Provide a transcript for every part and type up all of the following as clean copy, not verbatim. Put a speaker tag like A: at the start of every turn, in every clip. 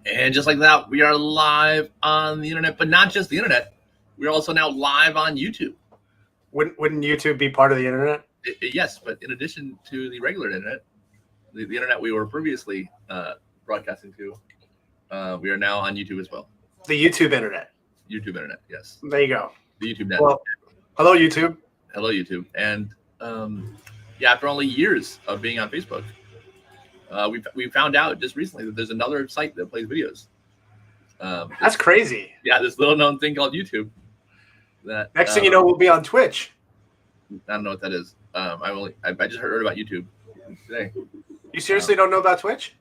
A: And just like that, we are live on the internet, but not just the internet. We're also now live on YouTube.
B: Wouldn't YouTube be part of the internet?
A: Yes, but in addition to the regular internet, the internet we were previously broadcasting to, we are now on YouTube as well.
B: The YouTube internet.
A: YouTube internet, yes.
B: There you go.
A: The YouTube net.
B: Well, hello, YouTube.
A: Hello, YouTube. And after only years of being on Facebook, we found out just recently that there's another site that plays videos.
B: That's crazy.
A: Yeah, this little known thing called YouTube. That
B: next thing you know, we'll be on Twitch.
A: I don't know what that is. I just heard about YouTube today.
B: You seriously don't know about Twitch?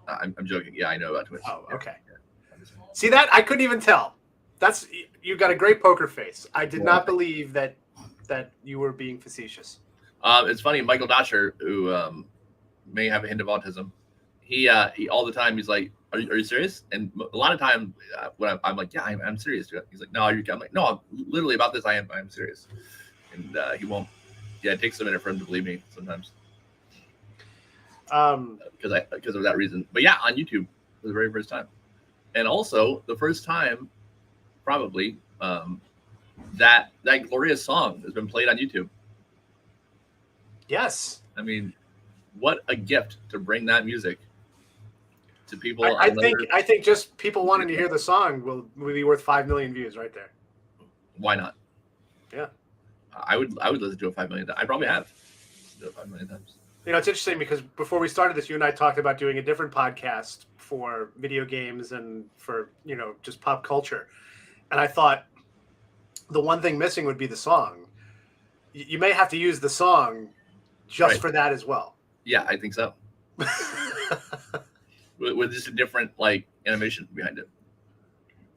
A: I'm joking. Yeah, I know about Twitch.
B: Oh, okay. Yeah. See that? I couldn't even tell. You got a great poker face. I did not believe that you were being facetious.
A: It's funny. Michael Dosher, who may have a hint of autism, he all the time he's like, "Are you serious?" And a lot of time when I'm like, "Yeah, I'm serious." He's like, "No, I'm like, no, I'm literally about this. I'm serious." And he won't. Yeah, it takes a minute for him to believe me sometimes. Because of that reason. But yeah, on YouTube for the very first time, and also the first time, probably that glorious song has been played on YouTube.
B: Yes,
A: I mean, what a gift to bring that music to people.
B: I think just people wanting to hear the song will be worth 5 million views right there.
A: Why not?
B: Yeah,
A: I would listen to it 5 million times. I probably have listened to it 5 million times.
B: You know, it's interesting because before we started this, you and I talked about doing a different podcast for video games and for, just pop culture. And I thought the one thing missing would be the song. You may have to use the song just for that as well.
A: Yeah, I think so. with just a different animation behind it.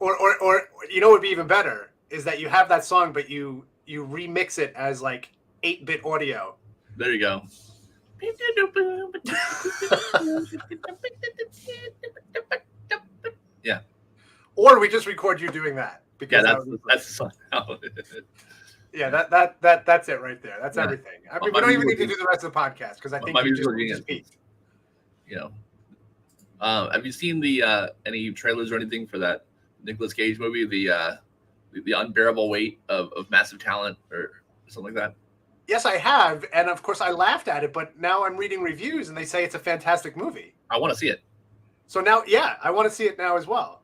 B: Or what would be even better is that you have that song, but you remix it as 8-bit audio.
A: There you go. Yeah.
B: Or we just record you doing that. Because
A: that's the song.
B: Yeah, that's it right there. That's everything. I mean, we don't even need to do the rest of the podcast because I think you just speak.
A: Have you seen the any trailers or anything for that Nicolas Cage movie, the unbearable weight of massive talent or something like that?
B: Yes, I have, and of course I laughed at it. But now I'm reading reviews, and they say it's a fantastic movie.
A: I want to see it.
B: So now, I want to see it now as well.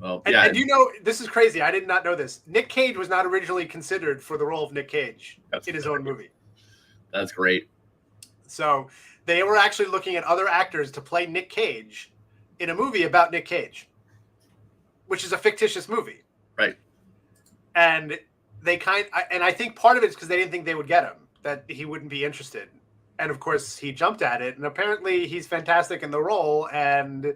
A: Well,
B: and this is crazy. I did not know this. Nick Cage was not originally considered for the role of Nick Cage in his own movie.
A: That's great.
B: So they were actually looking at other actors to play Nick Cage in a movie about Nick Cage, which is a fictitious movie.
A: Right.
B: And I think part of it is because they didn't think they would get him, that he wouldn't be interested. And of course he jumped at it, and apparently he's fantastic in the role. And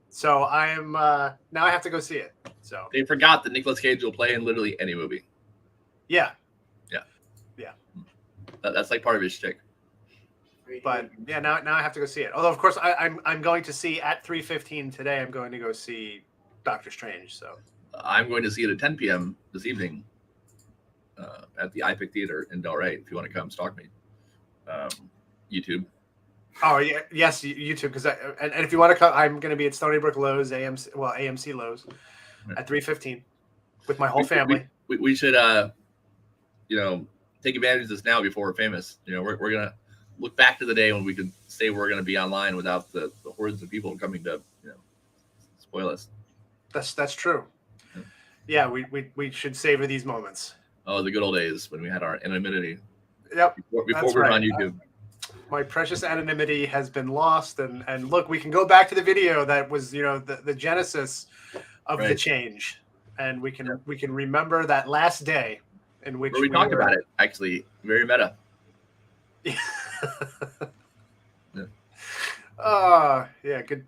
B: so I am now I have to go see it. So
A: they forgot that Nicolas Cage will play in literally any movie.
B: Yeah.
A: That's part of his shtick.
B: But now I have to go see it. Although of course I'm going to see at 3:15 today. I'm going to go see Doctor Strange. So
A: I'm going to see it at 10 p.m. this evening at the iPic Theater in Delray. If you want to come stalk me, YouTube.
B: Oh yeah, yes, YouTube. Because and if you want to come, I'm going to be at Stony Brook Lowe's AMC Lowe's at 3:15 with my whole family.
A: We should take advantage of this now before we're famous. We're gonna look back to the day when we could say we're gonna be online without the hordes of people coming to spoil us.
B: That's true. Yeah, we should savor these moments.
A: Oh, the good old days when we had our anonymity.
B: Yep.
A: Before we were on YouTube.
B: My precious anonymity has been lost, and look, we can go back to the video that was the genesis of the change, and we can remember that last day in which
A: we talked about it. Actually, very meta.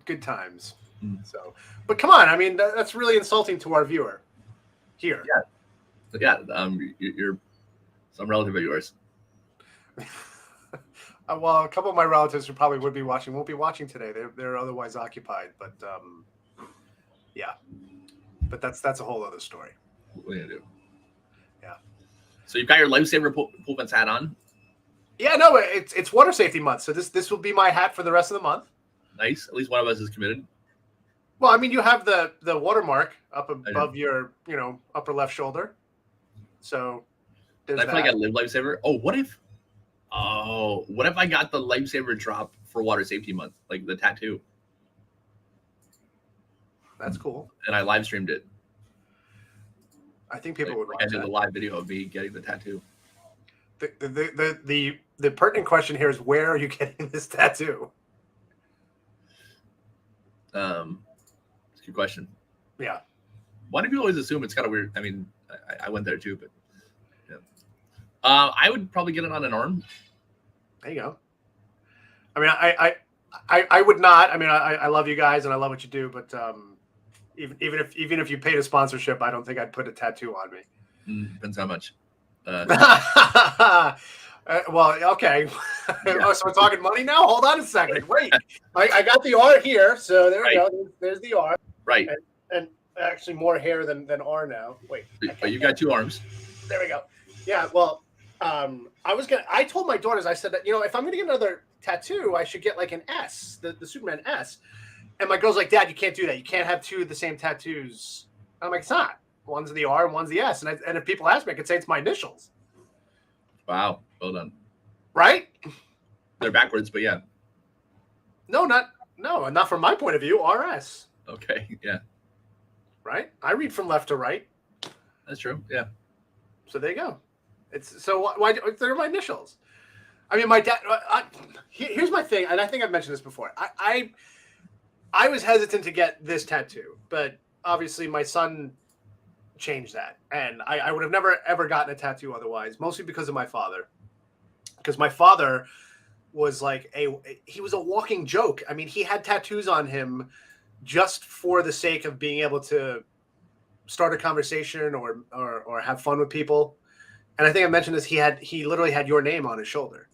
B: Good times. So, but come on, I mean that's really insulting to our viewer here.
A: You're some relative of yours.
B: Well, a couple of my relatives who probably won't be watching today. They're otherwise occupied, but but that's a whole other story.
A: What are you gonna do?
B: Yeah.
A: So you've got your lifesaver pool fence hat on.
B: Yeah, no, it's water safety month, so this will be my hat for the rest of the month.
A: Nice. At least one of us is committed.
B: Well, I mean, you have the watermark up above your, upper left shoulder. So there's
A: I feel like I live Lifesaver. What if I got the Lifesaver drop for Water Safety Month, like the tattoo?
B: That's cool.
A: And I live streamed it.
B: I think people would watch
A: I did a live video of me getting the tattoo.
B: The pertinent question here is, where are you getting this tattoo?
A: It's a good question.
B: Yeah.
A: Why do people always assume it's kind of weird? I mean, I went there too, but yeah. I would probably get it on an arm.
B: There you go. I mean, I would not. I mean, I love you guys and I love what you do, but even if you paid a sponsorship, I don't think I'd put a tattoo on me.
A: Depends how much.
B: Well, okay. Yeah. So we're talking money now. Hold on a second. Wait, I got the R here, so there we go. There's the R.
A: Right.
B: And actually more hair than R now. Wait.
A: You got 2 arms.
B: There we go. Yeah. Well, I told my daughters, I said that, if I'm gonna get another tattoo, I should get like an S, the Superman S. And my girl's like, Dad, you can't do that. You can't have 2 of the same tattoos. And I'm like, it's not. One's the R and one's the S. And if people ask me, I could say it's my initials.
A: Wow. Well done.
B: Right?
A: They're backwards, but yeah.
B: No, not from my point of view. RS.
A: Okay. Yeah. Right?
B: I read from left to right.
A: That's true. Yeah.
B: So there you go. It's so why they're my initials. I mean, my dad. Here's my thing, and I think I've mentioned this before. I was hesitant to get this tattoo, but obviously my son changed that, and I would have never ever gotten a tattoo otherwise, mostly because of my father. Because my father was he was a walking joke. I mean, he had tattoos on him just for the sake of being able to start a conversation or have fun with people. And I think I mentioned this. He literally had your name on his shoulder.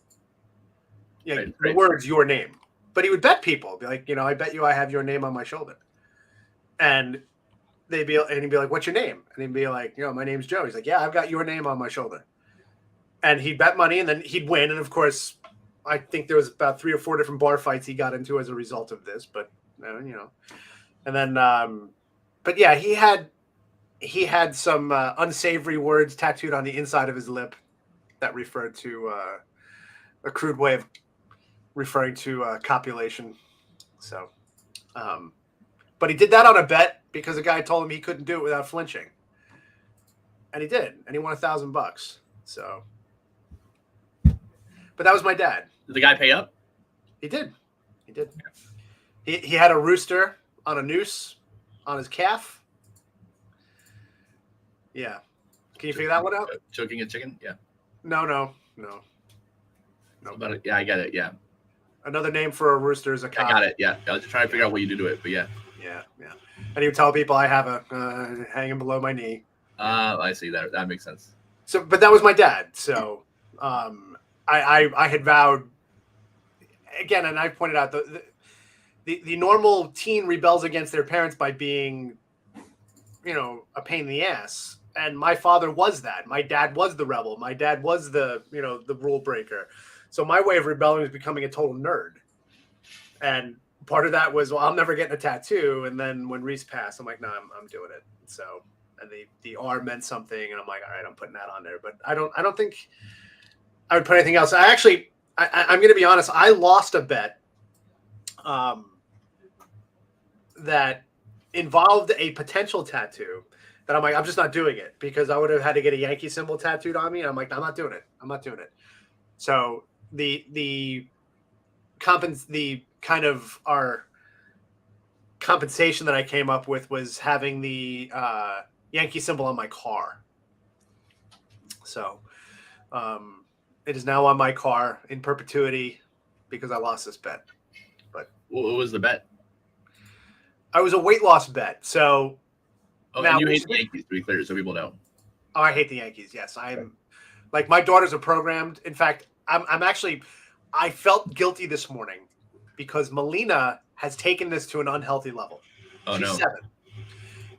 B: Yeah, right. The words "your name." But he would bet people, be like, I bet you I have your name on my shoulder. And he'd be like, what's your name? And he'd be like, my name's Joe. He's like, yeah, I've got your name on my shoulder. And he'd bet money, and then he'd win. And of course, I think there was about 3 or 4 different bar fights he got into as a result of this. But and then, but yeah, he had some unsavory words tattooed on the inside of his lip that referred to a crude way of referring to copulation. So, but he did that on a bet because the guy told him he couldn't do it without flinching, and he did, and he won $1,000. So, but that was my dad.
A: Did the guy pay up?
B: He did. He had a rooster on a noose on his calf. Yeah. Can you figure that one out?
A: Choking a chicken? Yeah.
B: No.
A: But yeah, I get it. Yeah.
B: Another name for a rooster is a cock.
A: I got it. Yeah. I was just trying to figure out what you do to it, but yeah.
B: Yeah. And he would tell people I have a hanging below my knee.
A: I see that. That makes sense.
B: So, but that was my dad. So, I had vowed again, and I pointed out the normal teen rebels against their parents by being, a pain in the ass. And my father was that. My dad was the rebel. My dad was the rule breaker. So my way of rebelling was becoming a total nerd. And part of that was, well, I'm never getting a tattoo. And then when Reese passed, I'm like, no, I'm doing it. So, and the R meant something, and I'm like, all right, I'm putting that on there. But I don't think I would put anything else. I'm going to be honest. I lost a bet that involved a potential tattoo that I'm like, I'm just not doing it because I would have had to get a Yankee symbol tattooed on me. And I'm like, I'm not doing it. So the kind of our compensation that I came up with was having the Yankee symbol on my car. So it is now on my car in perpetuity because I lost this bet. But
A: what was the bet?
B: I was a weight loss bet. So
A: now you hate the Yankees, to be clear, so people know.
B: Oh, I hate the Yankees. Yes, I'm like my daughters are programmed. In fact, I felt guilty this morning because Melina has taken this to an unhealthy level.
A: Oh,
B: She's
A: no.
B: 7.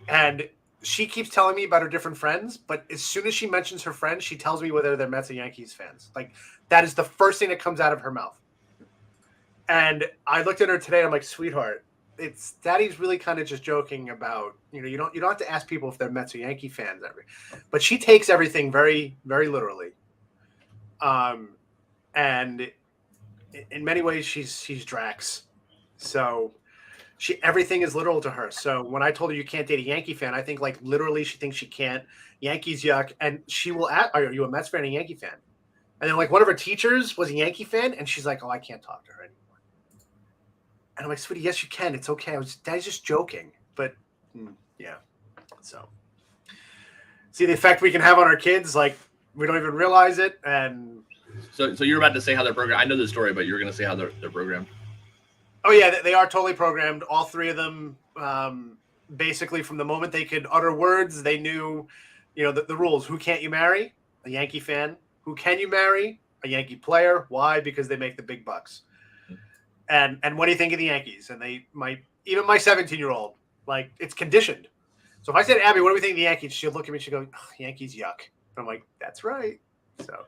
B: And she keeps telling me about her different friends, but as soon as she mentions her friends, she tells me whether they're Mets or Yankees fans. Like, that is the first thing that comes out of her mouth. And I looked at her today, and I'm like, sweetheart, it's Daddy's really kind of just joking about, you don't have to ask people if they're Mets or Yankee fans but she takes everything very, very literally. And in many ways she's Drax. So everything is literal to her. So when I told her you can't date a Yankee fan, I think like literally she thinks she can't. Yankees yuck. And she will ask, are you a Mets fan or a Yankee fan? And then like one of her teachers was a Yankee fan, and she's like, oh, I can't talk to her anymore. And I'm like, sweetie, yes, you can. It's okay. Daddy's just joking. But yeah. So see the effect we can have on our kids, like we don't even realize it. And
A: so you're about to say how they're programmed. I know the story, but you're going to say how they're programmed.
B: Oh yeah, they are totally programmed. All three of them, basically from the moment they could utter words, they knew, the rules. Who can't you marry? A Yankee fan. Who can you marry? A Yankee player. Why? Because they make the big bucks. And what do you think of the Yankees? And even my 17-year-old, like, it's conditioned. So if I said, Abby, what do we think of the Yankees? She'll look at me. She'll go, oh, Yankees, yuck. And I'm like, that's right. So,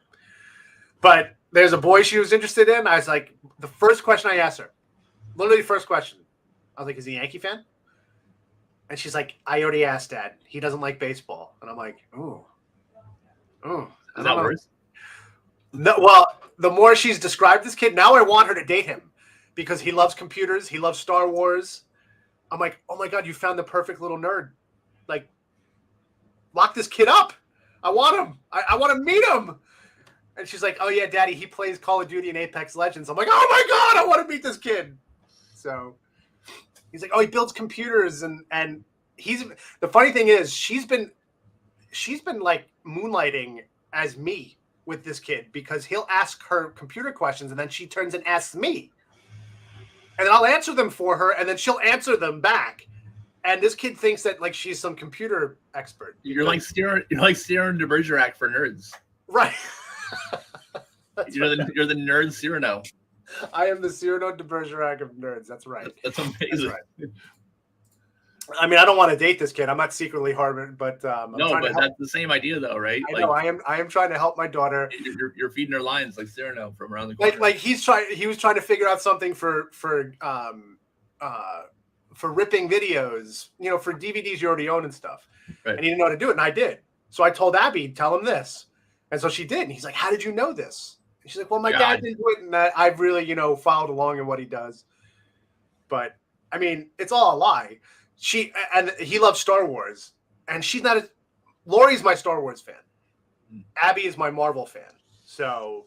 B: but there's a boy she was interested in. I was like, the first question I asked her, literally first question, I was like, is he a Yankee fan? And she's like, I already asked Dad. He doesn't like baseball. And I'm like, ooh.
A: Is that worse?
B: No, well, the more she's described this kid, now I want her to date him because he loves computers. He loves Star Wars. I'm like, oh my God, you found the perfect little nerd. Like, lock this kid up. I want him. I want to meet him. And she's like, oh yeah, Daddy, he plays Call of Duty and Apex Legends. I'm like, oh my God, I want to meet this kid. So he's like, oh, he builds computers. And he's, the funny thing is she's been like moonlighting as me with this kid because he'll ask her computer questions and then she turns and asks me. And then I'll answer them for her and then she'll answer them back. And this kid thinks that like she's some computer expert.
A: You're like Cyrano de Bergerac for nerds.
B: Right.
A: You're the nerd Cyrano.
B: I am the Cyrano de Bergerac of nerds. That's right.
A: That's amazing. That's right.
B: I mean, I don't want to date this kid. I'm not secretly harboring, but
A: no, but that's the same idea, though, right?
B: I know. I am trying to help my daughter.
A: You're feeding her lines like Cyrano from around the corner.
B: Like he was trying to figure out something for ripping videos, for DVDs you already own and stuff. Right. And he didn't know how to do it, and I did. So I told Abby, tell him this, and so she did. And he's like, "How did you know this?" And she's like, "Well, my dad did it, and I've really, followed along in what he does." But I mean, it's all a lie. He loves Star Wars, and she's not. Lori's my Star Wars fan. Abby is my Marvel fan. So,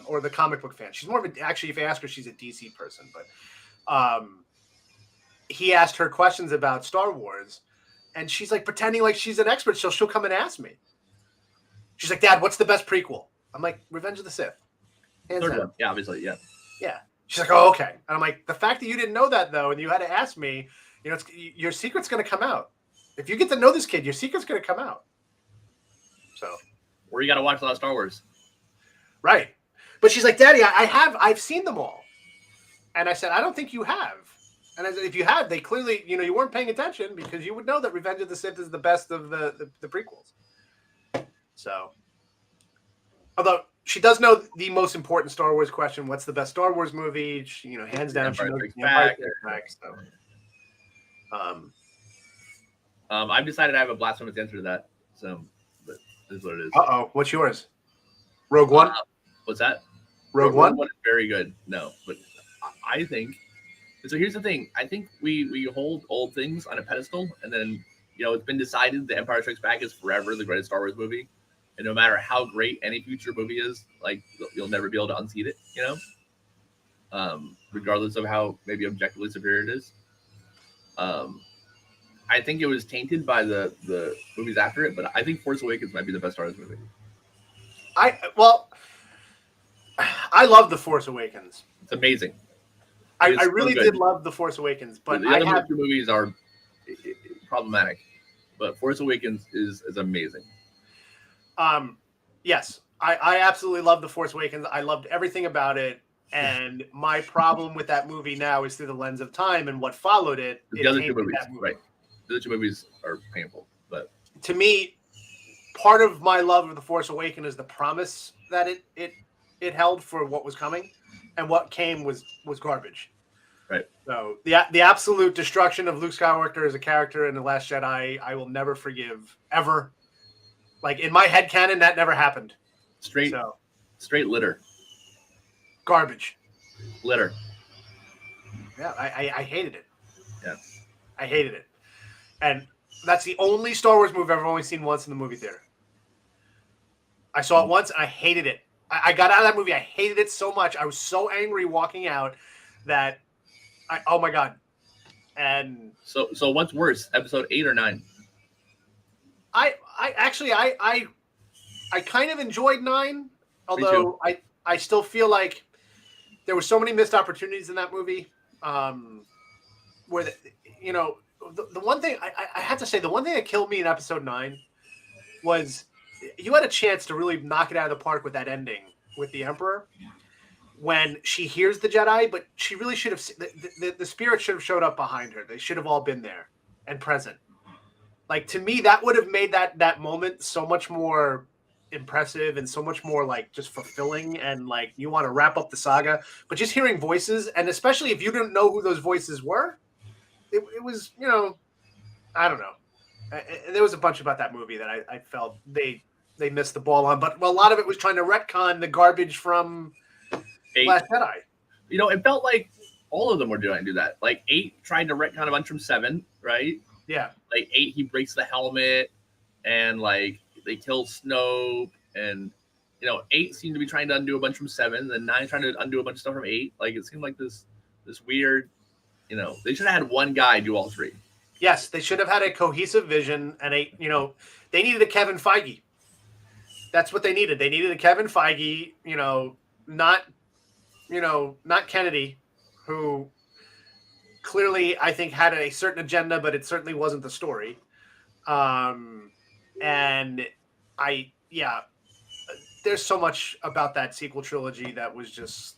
B: or the comic book fan. She's more of actually, if you ask her, she's a DC person. But he asked her questions about Star Wars, and she's like pretending like she's an expert. So she'll come and ask me. She's like, "Dad, what's the best prequel?" I'm like, "Revenge of the Sith." Hands down.
A: Yeah, obviously, yeah.
B: Yeah. She's like, "Oh, okay." And I'm like, "The fact that you didn't know that though, and you had to ask me." Your secret's going to come out. If you get to know this kid, your secret's going to come out. So,
A: or you got to watch a lot of Star Wars,
B: right? But she's like, "Daddy, I've seen them all," and I said, "I don't think you have." And I said, "If you had, they clearly, you weren't paying attention because you would know that Revenge of the Sith is the best of the prequels." So, although she does know the most important Star Wars question: what's the best Star Wars movie? She, hands down, she knows Empire Strikes Back. So.
A: I've decided I have a blasphemous answer to that. So, but this is what it is.
B: What's yours? Rogue One.
A: What's that?
B: Rogue One
A: is very good. No, but I think. So here's the thing. I think we hold old things on a pedestal, and then it's been decided the Empire Strikes Back is forever the greatest Star Wars movie, and no matter how great any future movie is, like you'll never be able to unseat it. Regardless of how maybe objectively superior it is. I think it was tainted by the movies after it, but I think Force Awakens might be the best Star Wars movie.
B: I love the Force Awakens.
A: It's amazing.
B: I really did love the Force Awakens, but
A: the other two movies are problematic, but Force Awakens is amazing.
B: Yes, I absolutely love the Force Awakens. I loved everything about it. And my problem with that movie now is through the lens of time and what followed it.
A: The other two movies, right? The other two movies are painful, but
B: to me, part of my love of the Force Awakens is the promise that it held for what was coming, and what came was garbage.
A: Right.
B: So the absolute destruction of Luke Skywalker as a character in The Last Jedi, I will never forgive, ever. Like, in my headcanon, that never happened.
A: Straight litter.
B: Garbage.
A: Litter.
B: Yeah, I hated it.
A: Yeah.
B: I hated it. And that's the only Star Wars movie I've only seen once in the movie theater. I saw it once and I hated it. I got out of that movie. I hated it so much. I was so angry walking out that oh my God. And
A: so what's worse, episode 8 or 9?
B: I kind of enjoyed 9, although I still feel like there were so many missed opportunities in that movie. Where the one thing I have to say, the one thing that killed me in episode 9 was you had a chance to really knock it out of the park with that ending with the Emperor when she hears the Jedi, but she really should have the spirit should have showed up behind her. They should have all been there and present. Like, to me, that would have made that moment so much more impressive and so much more like just fulfilling, and like you want to wrap up the saga. But just hearing voices, and especially if you didn't know who those voices were, it was, I don't know. There was a bunch about that movie that I felt they missed the ball on, but a lot of it was trying to retcon the garbage from
A: 8.
B: Last Jedi.
A: It felt like all of them were trying to do that. Like 8 tried to retcon a bunch from 7, right?
B: Yeah.
A: Like 8, he breaks the helmet, and like they kill Snoke, and 8 seemed to be trying to undo a bunch from 7, then 9 trying to undo a bunch of stuff from 8. Like, it seemed like this weird, they should have had one guy do all 3.
B: Yes, they should have had a cohesive vision, and they needed a Kevin Feige. That's what they needed. They needed a Kevin Feige, not Kennedy, who clearly I think had a certain agenda, but it certainly wasn't the story. And there's so much about that sequel trilogy that was just,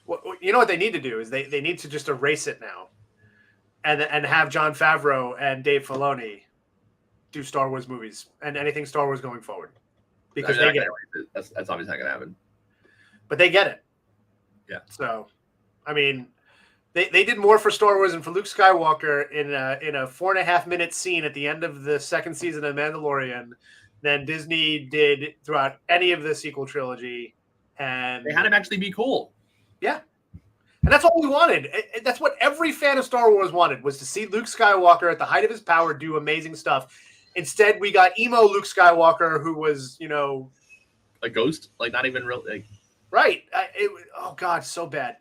B: what they need to do is they need to just erase it now, and have Jon Favreau and Dave Filoni do Star Wars movies and anything Star Wars going forward, because they get it.
A: That's obviously not going to happen.
B: But they get it.
A: Yeah.
B: So, I mean, they did more for Star Wars and for Luke Skywalker in a 4.5-minute scene at the end of the second season of Mandalorian than Disney did throughout any of the sequel trilogy. And
A: they had him actually be cool.
B: Yeah. And that's all we wanted. That's what every fan of Star Wars wanted, was to see Luke Skywalker at the height of his power do amazing stuff. Instead, we got emo Luke Skywalker, who was,
A: a ghost, like not even real. Like,
B: right. Oh God, so bad.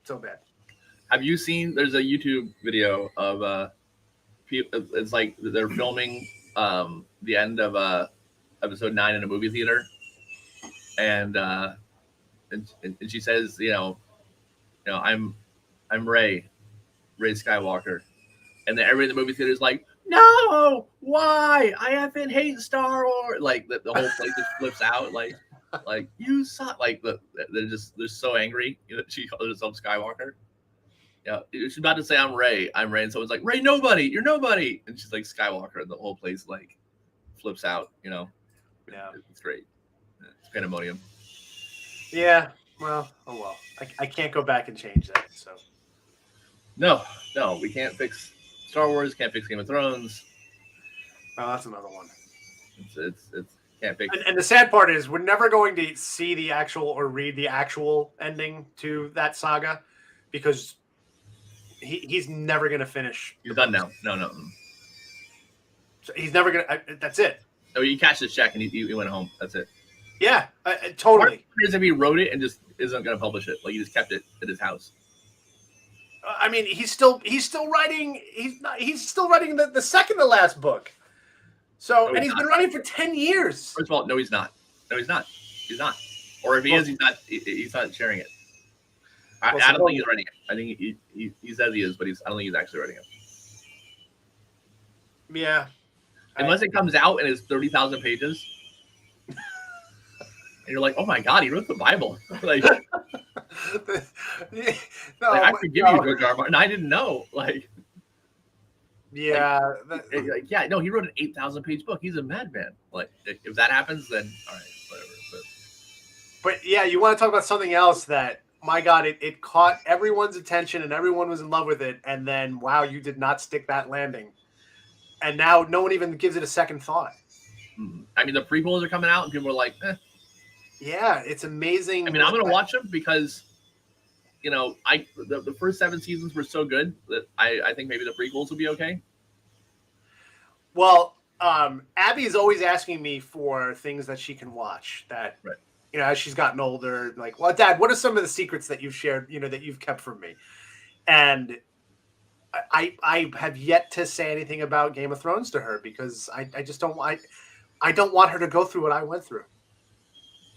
B: So bad.
A: Have you seen, there's a YouTube video of it's like they're filming the end of episode 9 in a movie theater, and she says, I'm Rey Skywalker, and then everybody in the movie theater is like, no, why? I haven't hated Star Wars. Like the whole place just flips out, like you saw, like they're so angry that she called herself Skywalker. Yeah, she's about to say I'm Rey, and someone's like, Rey, nobody, you're nobody, and she's like Skywalker, and the whole place like flips out.
B: Yeah,
A: it's great. It's pandemonium.
B: Yeah, well, oh well. I can't go back and change that. So
A: no, we can't fix Star Wars. Can't fix Game of Thrones.
B: Oh, that's another one.
A: It's can't fix.
B: And the sad part is we're never going to see the actual or read the actual ending to that saga, because he's never going to finish.
A: He's done now. No.
B: So he's never going to. That's it.
A: No, he cashed his check and he went home. That's it.
B: Yeah, totally.
A: Is if he wrote it and just isn't going to publish it, like he just kept it at his house.
B: I mean, he's still writing. He's still writing the second to last book. So, and he's been writing for 10 years.
A: First of all, no, he's not. He's not. Or if he is, he's not sharing it. I don't think he's writing it. I think he says he is, but I don't think he's actually writing it.
B: Yeah.
A: Unless it comes out and it's 30,000 pages. And you're like, oh my God, he wrote the Bible. Like, I forgive you, George R. R. Martin. I didn't know. Like,
B: yeah.
A: No, he wrote an 8,000-page book. He's a madman. Like, if that happens, then all right, whatever.
B: But yeah, you want to talk about something else that my God, it caught everyone's attention and everyone was in love with it. And then, wow, you did not stick that landing. And now no one even gives it a second thought.
A: I mean, the prequels are coming out and people are like, eh.
B: Yeah, it's amazing.
A: I mean, I'm going to watch them because, you know, the first 7 seasons were so good that I think maybe the prequels will be okay.
B: Well, Abby is always asking me for things that she can watch that,
A: right.
B: You know, as she's gotten older, like, well, Dad, what are some of the secrets that you've shared, you know, that you've kept from me? And I have yet to say anything about Game of Thrones to her because I just don't I don't want her to go through what I went through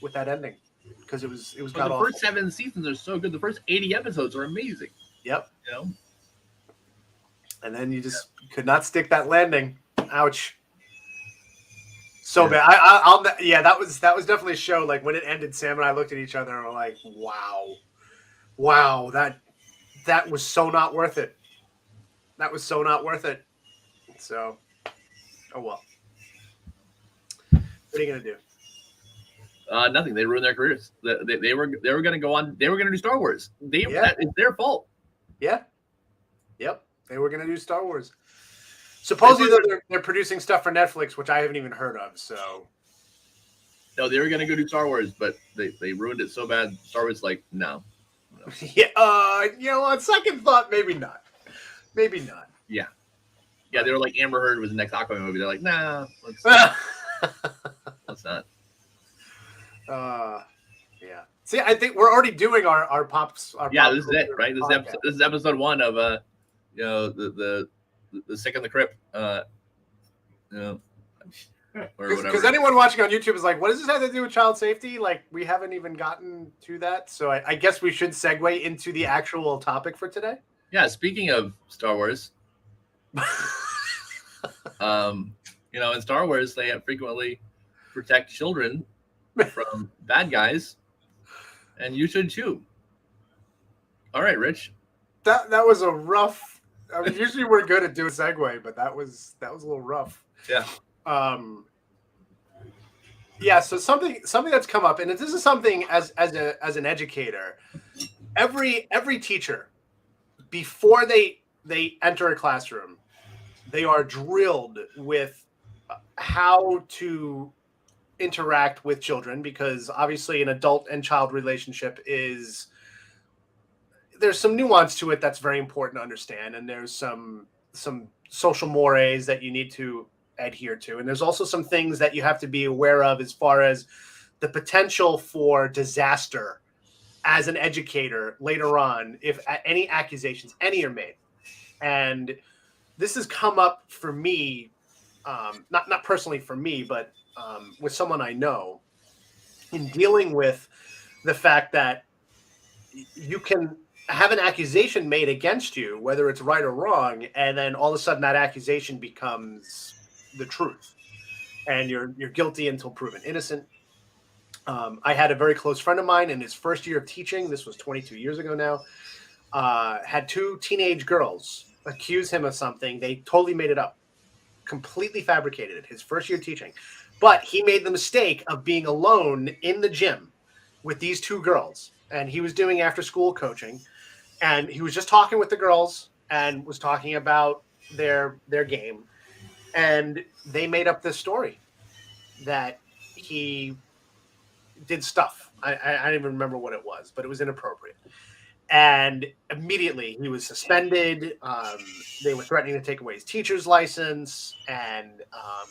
B: with that ending because it was
A: But the first 7 seasons are so good. The first 80 episodes are amazing.
B: Yep.
A: You know?
B: And then you just could not stick that landing. Ouch. So bad. I'll that was definitely a show. Like when it ended, Sam and I looked at each other and were like, wow, that was so not worth it. That was so not worth it. So, oh well. What are you gonna do?
A: Nothing. They ruined their careers. They were going to go on. They were going to do Star Wars. That is their fault.
B: Yeah. Yep. They were going to do Star Wars. Supposedly they're producing stuff for Netflix, which I haven't even heard of. So.
A: No, they were going to go do Star Wars, but they ruined it so bad. Star Wars, like, no.
B: Yeah. You know, on second thought, maybe not. Maybe not.
A: Yeah. Yeah, they were like Amber Heard was the next Aquaman movie. They're like, nah, let's not.
B: Yeah. See, I think we're already doing our pops.
A: This is it, right? This is episode 1 of you know, the Sick in the Crypt. You know,
B: because anyone watching on YouTube is like, what does this have to do with child safety? Like, we haven't even gotten to that. So I guess we should segue into the actual topic for today.
A: Yeah. Speaking of Star Wars, you know, in Star Wars, they frequently protect children from bad guys, and you should too. All right, Rich.
B: That was a rough. I mean, usually we're good at doing segue, but that was a little rough.
A: Yeah.
B: Yeah. So something that's come up, and this is something as an educator, every teacher, before they enter a classroom, they are drilled with how to interact with children, because obviously an adult and child relationship there's some nuance to it that's very important to understand, and there's some social mores that you need to adhere to, and there's also some things that you have to be aware of as far as the potential for disaster as an educator later on if any accusations are made. And this has come up for me, not personally for me, but with someone I know, in dealing with the fact that you can have an accusation made against you, whether it's right or wrong, and then all of a sudden that accusation becomes the truth, and you're guilty until proven innocent. I had a very close friend of mine in his first year of teaching. This was 22 years ago now. Had 2 teenage girls accuse him of something. They totally made it up, completely fabricated it. His first year teaching. But he made the mistake of being alone in the gym with these 2 girls. And he was doing after school coaching. And he was just talking with the girls and was talking about their game. And they made up this story that he did stuff. I don't even remember what it was, but it was inappropriate. And immediately he was suspended. They were threatening to take away his teacher's license, and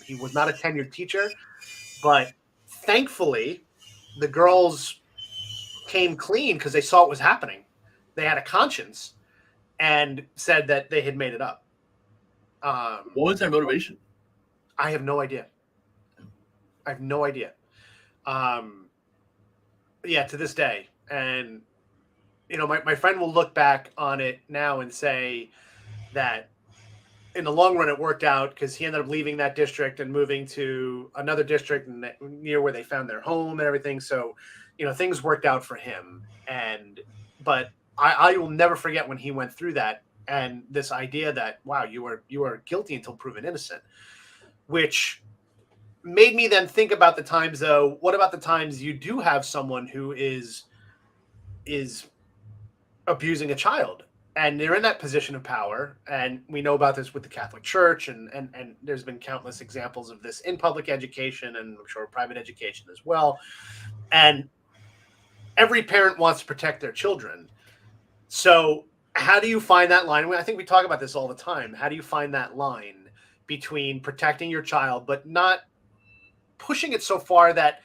B: he was not a tenured teacher. But thankfully, the girls came clean because they saw what was happening. They had a conscience and said that they had made it up.
A: What was their motivation?
B: I have no idea. Yeah, to this day. And you know, my friend will look back on it now and say that in the long run it worked out because he ended up leaving that district and moving to another district near where they found their home and everything. So, you know, things worked out for him. But I will never forget when he went through that, and this idea that, wow, you are guilty until proven innocent, which made me then think about the times, though. What about the times you do have someone who is abusing a child, and they're in that position of power. And we know about this with the Catholic Church, and there's been countless examples of this in public education, and I'm sure private education as well. And every parent wants to protect their children. So how do you find that line? I think we talk about this all the time. How do you find that line between protecting your child but not pushing it so far that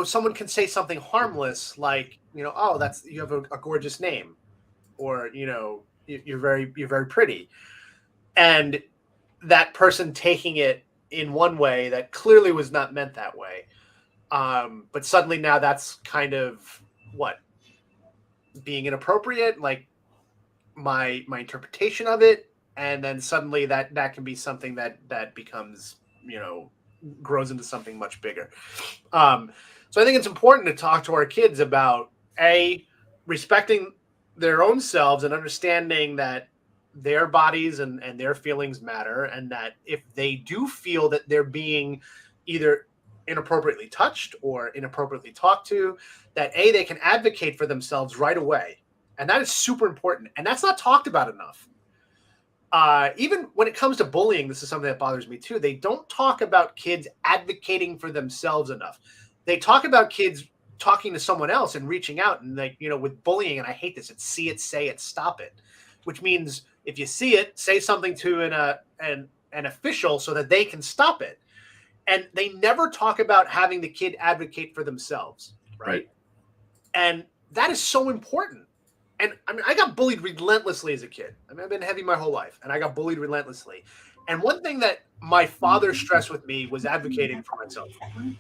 B: someone can say something harmless like, oh, you have a gorgeous name, or you're very pretty, and that person taking it in one way that clearly was not meant that way, but suddenly now that's kind of what, being inappropriate, like my interpretation of it, and then suddenly that can be something that becomes, grows into something much bigger. So I think it's important to talk to our kids about respecting their own selves and understanding that their bodies and their feelings matter, and that if they do feel that they're being either inappropriately touched or inappropriately talked to, that they can advocate for themselves right away. And that is super important. And that's not talked about enough. Even when it comes to bullying, this is something that bothers me too. They don't talk about kids advocating for themselves enough. They talk about kids talking to someone else and reaching out, and with bullying, and I hate this, it's see it, say it, stop it, which means if you see it, say something to an official so that they can stop it. And they never talk about having the kid advocate for themselves. Right. And that is so important. And I mean, I got bullied relentlessly as a kid. I mean, I've been heavy my whole life, and I got bullied relentlessly. And one thing that my father stressed with me was advocating for myself. I'm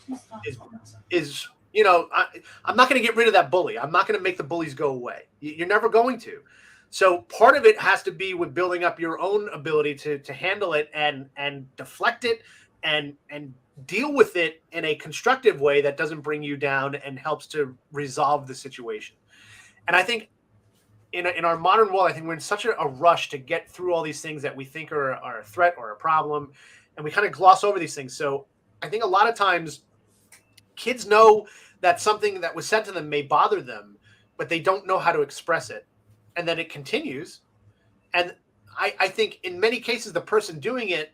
B: not going to get rid of that bully. I'm not going to make the bullies go away. You're never going to. So part of it has to be with building up your own ability to handle it and deflect it and deal with it in a constructive way that doesn't bring you down and helps to resolve the situation. And I think in our modern world, I think we're in such a rush to get through all these things that we think are a threat or a problem, and we kind of gloss over these things. So I think a lot of times kids know that something that was said to them may bother them, but they don't know how to express it. And then it continues. And I think in many cases, the person doing it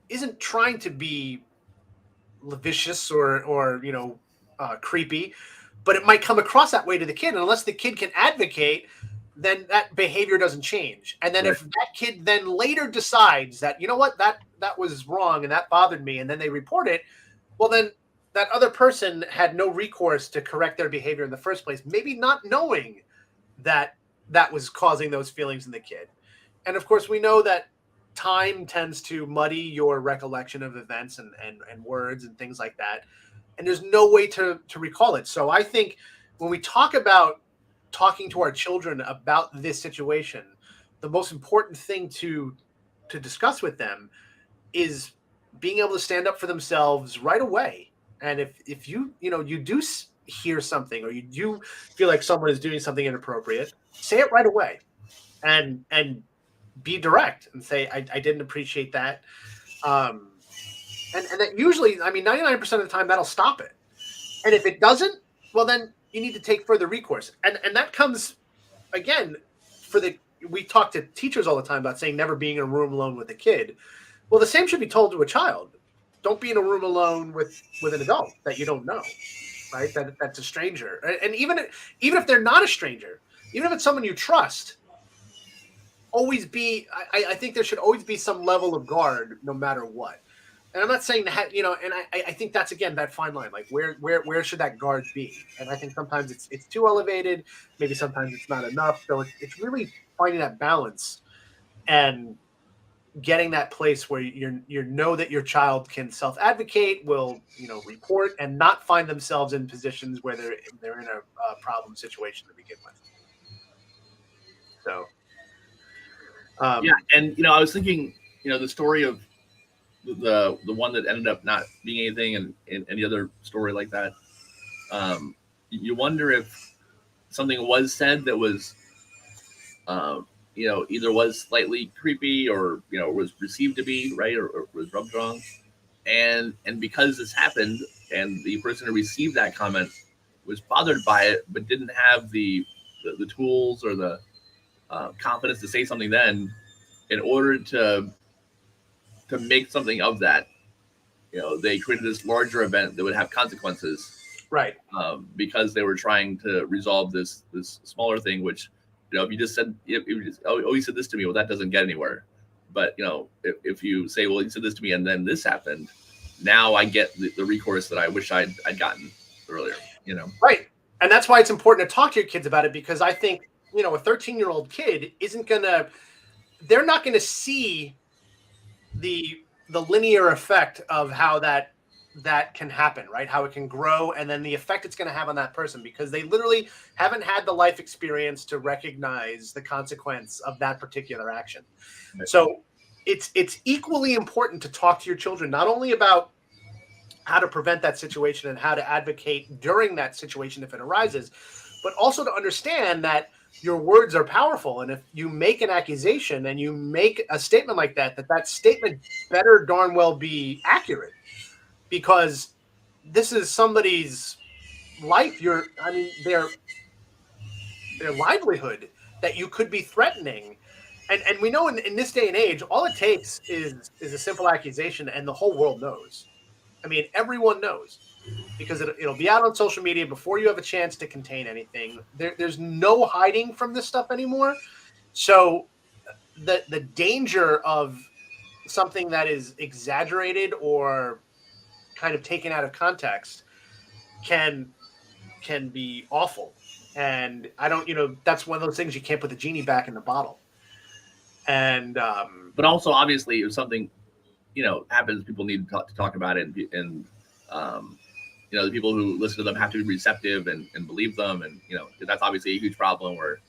B: isn't trying to be lascivious or creepy, but it might come across that way to the kid. And unless the kid can advocate, then that behavior doesn't change. And then if that kid then later decides that, you know what, that was wrong and that bothered me, and then they report it, well, then that other person had no recourse to correct their behavior in the first place, maybe not knowing that was causing those feelings in the kid. And of course, we know that time tends to muddy your recollection of events and words and things like that. And there's no way to recall it. So I think when we talk about talking to our children about this situation, the most important thing to discuss with them is being able to stand up for themselves right away. And if you do hear something, or you do feel like someone is doing something inappropriate, say it right away and be direct and say, I didn't appreciate that. And that usually, I mean, 99% of the time that'll stop it. And if it doesn't, well, then you need to take further recourse. And that comes, again, we talk to teachers all the time about saying never being in a room alone with a kid. Well, the same should be told to a child. Don't be in a room alone with an adult that you don't know, right? That's a stranger. And even if they're not a stranger, even if it's someone you trust, always be, I think there should always be some level of guard no matter what. And I'm not saying that, and I think that's, again, that fine line, like where should that guard be? And I think sometimes it's too elevated. Maybe sometimes it's not enough. So it's really finding that balance and getting that place where you know that your child can self-advocate, will, report, and not find themselves in positions where they're in a problem situation to begin with. So,
A: yeah. And, I was thinking, the story of the one that ended up not being anything, and any other story like that, you wonder if something was said that was, either was slightly creepy or, was perceived to be right, or was rubbed wrong. And because this happened and the person who received that comment was bothered by it, but didn't have the the tools or the confidence to say something then, in order to make something of that. They created this larger event that would have consequences,
B: Right.
A: because they were trying to resolve this smaller thing. Which, if you just said, if you just, oh, you said this to me, well, that doesn't get anywhere. But if you say, well, you said this to me, and then this happened, now I get the recourse that I wish I'd gotten earlier.
B: Right. And that's why it's important to talk to your kids about it, because I think, a 13-year-old kid they're not going to see the linear effect of how that can happen, right? How it can grow, and then the effect it's going to have on that person, because they literally haven't had the life experience to recognize the consequence of that particular action. Right. So it's equally important to talk to your children, not only about how to prevent that situation and how to advocate during that situation if it arises, but also to understand that your words are powerful. And if you make an accusation and you make a statement like that statement better darn well be accurate, because this is somebody's life. Their livelihood that you could be threatening. And we know in this day and age, all it takes is a simple accusation, and the whole world knows. Everyone knows, because it'll be out on social media before you have a chance to contain anything. There's no hiding from this stuff anymore. So the danger of something that is exaggerated or kind of taken out of context can be awful. And I don't, that's one of those things you can't put the genie back in the bottle. And
A: but also, obviously, if something happens, people need to talk about it, and the people who listen to them have to be receptive and believe them, and that's obviously a huge problem where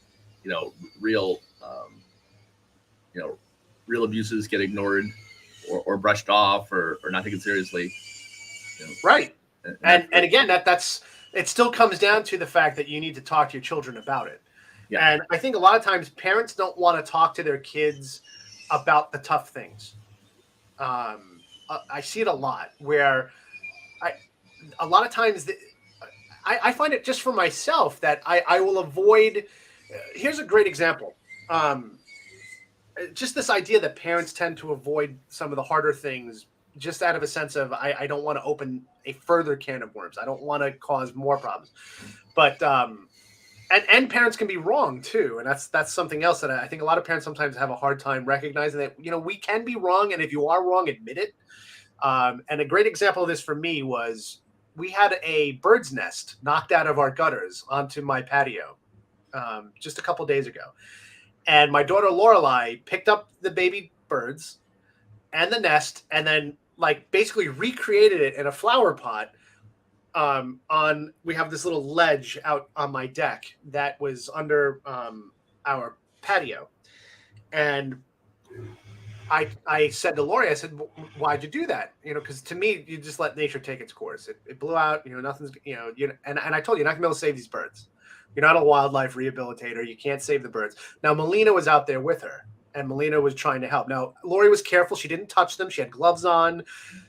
A: real real abuses get ignored or brushed off or not taken seriously.
B: Right. And again, that's it still comes down to the fact that you need to talk to your children about it. Yeah. And I think a lot of times parents don't want to talk to their kids about the tough things. I see it a lot where a lot of times I find it just for myself that I will avoid. Here's a great example. Just this idea that parents tend to avoid some of the harder things just out of a sense of I don't want to open a further can of worms. I don't want to cause more problems. But and parents can be wrong too, and that's something else that I think a lot of parents sometimes have a hard time recognizing, that we can be wrong, and if you are wrong, admit it. And a great example of this for me was we had a bird's nest knocked out of our gutters onto my patio just a couple days ago, and my daughter Lorelai picked up the baby birds and the nest, and then basically recreated it in a flower pot. We have this little ledge out on my deck that was under our patio, and I said to Lori, I said, why'd you do that? Because to me, you just let nature take its course. It blew out, nothing's, and I told you, you're not gonna be able to save these birds. You're not a wildlife rehabilitator. You can't save the birds. Now, Melina was out there with her, and Melina was trying to help. Now, Lori was careful. She didn't touch them. She had gloves on.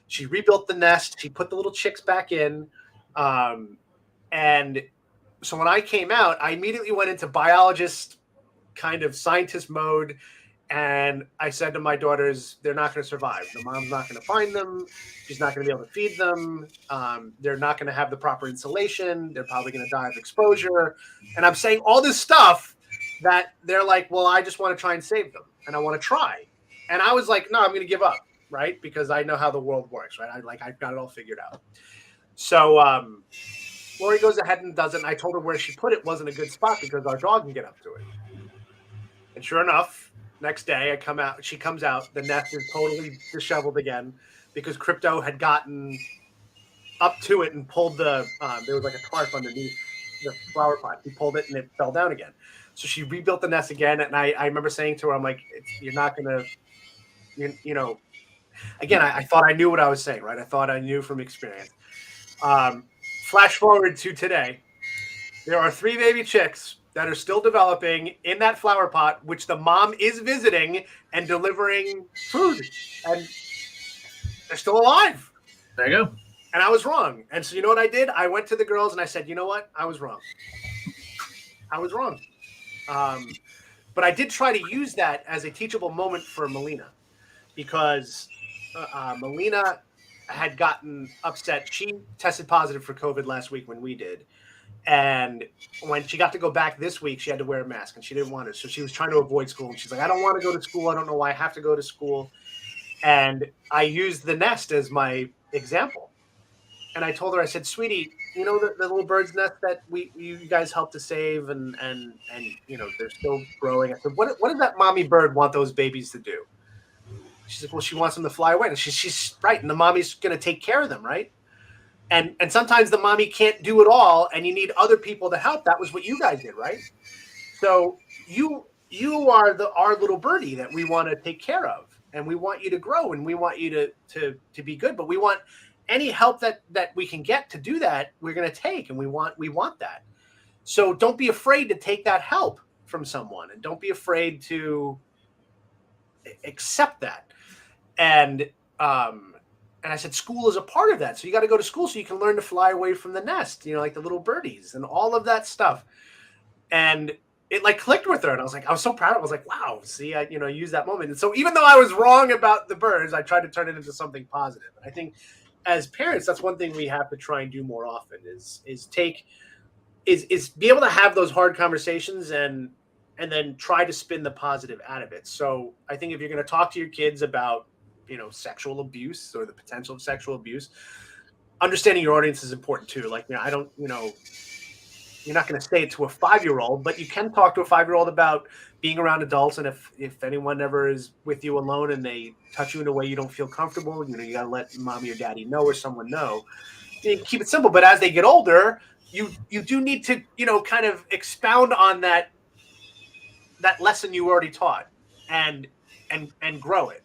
B: She rebuilt the nest. She put the little chicks back in. And so when I came out, I immediately went into biologist kind of scientist mode. And I said to my daughters, they're not going to survive. The mom's not going to find them. She's not going to be able to feed them. They're not going to have the proper insulation. They're probably going to die of exposure. And I'm saying all this stuff that they're like, well, I just want to try and save them. And I want to try. And I was like, no, I'm going to give up, right? Because I know how the world works, right? I've got it all figured out. So Lori goes ahead and does it. And I told her where she put it wasn't a good spot because our dog can get up to it. And sure enough, next day she comes out, the nest is totally disheveled again because Crypto had gotten up to it and pulled there was like a tarp underneath the flower pot. He pulled it and it fell down again. So she rebuilt the nest again. And I remember saying to her, I'm like, you're not going to, again, I thought I knew what I was saying, right? I thought I knew from experience. Flash forward to today. There are 3 baby chicks that are still developing in that flower pot, which the mom is visiting and delivering food. And they're still alive.
A: There you go.
B: And I was wrong. And so you know what I did? I went to the girls and I said, you know what? I was wrong. I was wrong. But I did try to use that as a teachable moment for Melina, because Melina had gotten upset. She tested positive for COVID last week when we did. And when she got to go back this week, she had to wear a mask and she didn't want to. So she was trying to avoid school. And she's like, I don't want to go to school. I don't know why I have to go to school. And I used the nest as my example. And I told her, I said, sweetie, you know, the little bird's nest that you guys helped to save and they're still growing. I said, what does that mommy bird want those babies to do? She's like, well, she wants them to fly away. And she's right. And the mommy's going to take care of them, right? And sometimes the mommy can't do it all, and you need other people to help. That was what you guys did, right? So you are our little birdie that we want to take care of, and we want you to grow, and we want you to be good. But we want any help that we can get to do that. We're going to take, and we want that. So don't be afraid to take that help from someone, and don't be afraid to accept that. And I said, school is a part of that. So you got to go to school so you can learn to fly away from the nest, like the little birdies and all of that stuff. And it like clicked with her. And I was so proud. I was like, wow, see, I use that moment. And so even though I was wrong about the birds, I tried to turn it into something positive. And I think as parents, that's one thing we have to try and do more often is be able to have those hard conversations and then try to spin the positive out of it. So I think if you're going to talk to your kids about sexual abuse or the potential of sexual abuse, understanding your audience is important too. Like, you're not going to say it to a 5-year-old, but you can talk to a 5-year-old about being around adults. And if anyone ever is with you alone and they touch you in a way you don't feel comfortable, you got to let mommy or daddy know or someone know. You keep it simple. But as they get older, you do need to, kind of expound on that lesson you already taught and grow it,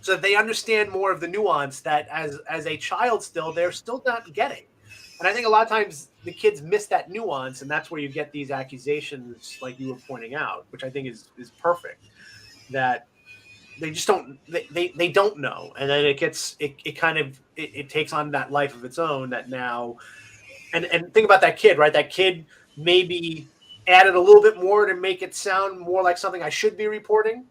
B: so that they understand more of the nuance that as a child they're still not getting. And I think a lot of times the kids miss that nuance, and that's where you get these accusations like you were pointing out, which I think is perfect, that they just don't they don't know. And then it takes on that life of its own that now and think about that kid, right? That kid maybe added a little bit more to make it sound more like something I should be reporting.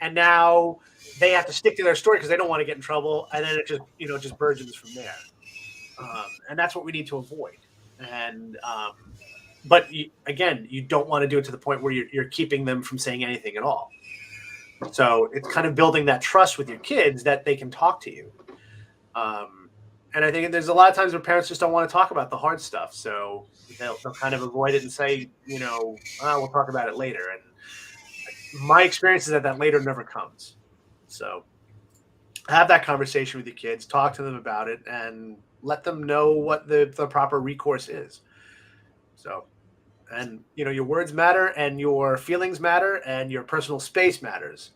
B: And now they have to stick to their story because they don't want to get in trouble, and then it just burgeons from there. And that's what we need to avoid. And but you don't want to do it to the point where you're keeping them from saying anything at all. So it's kind of building that trust with your kids that they can talk to you. And I think there's a lot of times where parents just don't want to talk about the hard stuff, so they'll kind of avoid it and say, we'll talk about it later. And my experience is that later never comes. So have that conversation with your kids, talk to them about it, and let them know what the proper recourse is. So, and your words matter, and your feelings matter, and your personal space matters.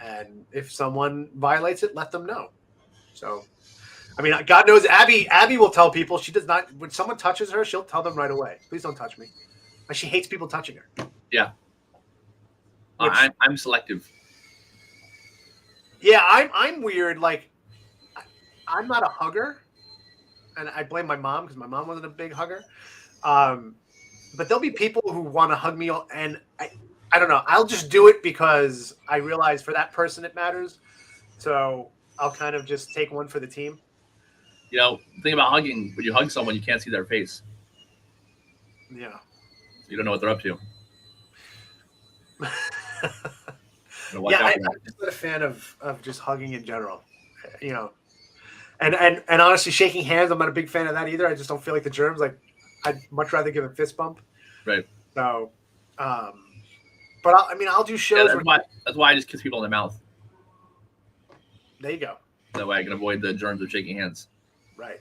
B: And if someone violates it, let them know. So, I mean, God knows Abby will tell people. She does not, when someone touches her, she'll tell them right away, please don't touch me. And she hates people touching her.
A: Yeah. I'm selective.
B: Yeah, I'm weird. Like, I'm not a hugger, and I blame my mom because my mom wasn't a big hugger. But there'll be people who want to hug me, and I don't know. I'll just do it because I realize for that person it matters. So I'll kind of just take one for the team.
A: The thing about hugging, when you hug someone, you can't see their face.
B: Yeah.
A: You don't know what they're up to.
B: I'm just not a fan of just hugging in general, and honestly, shaking hands, I'm not a big fan of that either. I just don't feel like the germs. Like, I'd much rather give a fist bump.
A: Right.
B: So, but I'll do shows.
A: Yeah, that's why I just kiss people in the mouth.
B: There you go.
A: That way I can avoid the germs of shaking hands.
B: Right.